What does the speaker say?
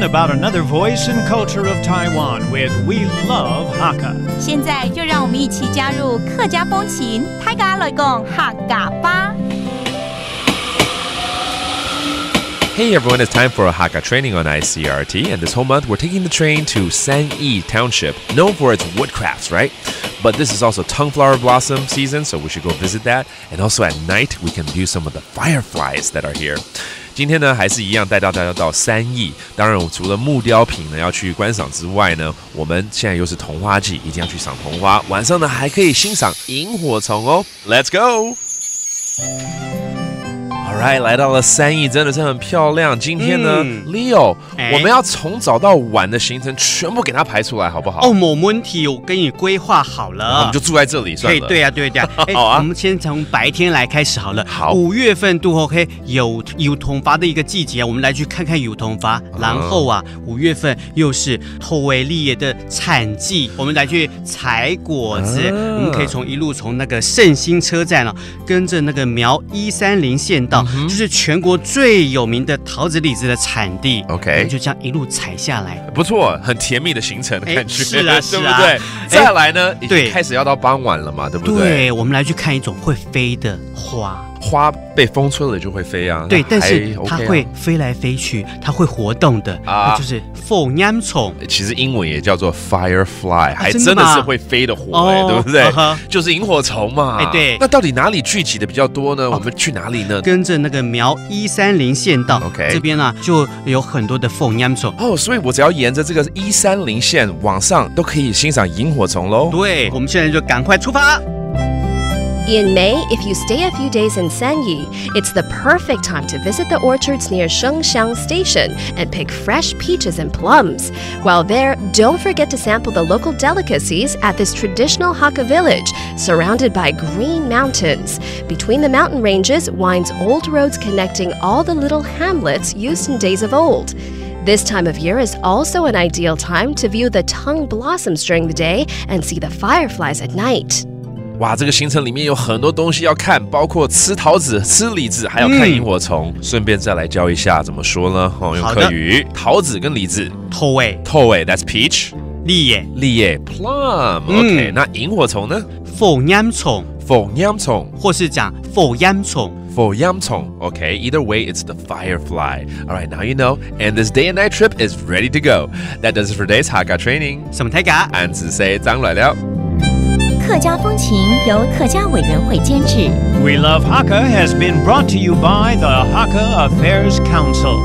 learn about another voice and culture of Taiwan with We Love Hakka. 现在就让我们一起加入客家风情，大家来讲客家吧。Hey everyone, it's time for a Hakka training on ICRT, and this whole month we're taking the train to Sanyi Township, known for its woodcrafts, right? But this is also tongue-flower blossom season, so we should go visit that. And also at night, we can view some of the fireflies that are here. 今天呢，还是一样带大家到三义。当然，除了木雕品呢要去观赏之外呢，我们现在又是桐花季，一定要去赏桐花。晚上呢，还可以欣赏萤火虫哦。Let's go! Alright， 来到了三义，真的是很漂亮。今天呢，Leo，我们要从早到晚的行程全部给它排出来，好不好？哦，没问题，我给你规划好了。我们就住在这里算了。对呀，对呀。好啊，我们先从白天来开始好了。好，5月份度 OK 有桐花的一个季节，我们来去看看有桐花。然后啊，5月份又是头尾立叶的产季，我们来去采果子。我们可以一路从那个圣心车站哦，跟着那个苗130线道。就是全国最有名的桃子李子的产地 ，OK， 就这样一路踩下来，不错，很甜蜜的行程的感觉，是啊，对不对？再来呢，已经开始要到傍晚了嘛，对不对？对，我们来去看一种会飞的花。花被风吹了就会飞啊，对，但是它会飞来飞去，它会活动的啊，就是凤烟虫。其实英文也叫做 firefly， 还真的是会飞的火，对不对？就是萤火虫嘛。对。那到底哪里聚集的比较多呢？我们去哪里呢？跟着那个苗130线道 ，OK， 这边呢就有很多的凤烟虫哦，所以我只要沿着这个130线往上，都可以欣赏萤火虫喽。对，我们现在就赶快出发。In May, if you stay a few days in Sanyi, it's the perfect time to visit the orchards near Shengxiang Station and pick fresh peaches and plums. While there, don't forget to sample the local delicacies at this traditional Hakka village, surrounded by green mountains. Between the mountain ranges winds old roads connecting all the little hamlets used in days of old. This time of year is also an ideal time to view the tongue blossoms during the day and see the fireflies at night. 哇，这个行程里面有很多东西要看，包括吃桃子、吃李子，还有看萤火虫。顺便再来教一下怎么说呢？用客语，桃子跟李子，头尾 ，that's peach， 立叶 plum，OK， 那萤火虫呢？凤烟虫，或是讲凤烟虫。Okay, either way, it's the firefly. All right, now you know, and this day and night trip is ready to go. That does it for today's Hakka training. 什么台嘎？安子 say 张来了。客家风情由客家委员会监制。We Love Hakka has been brought to you by the Hakka Affairs Council.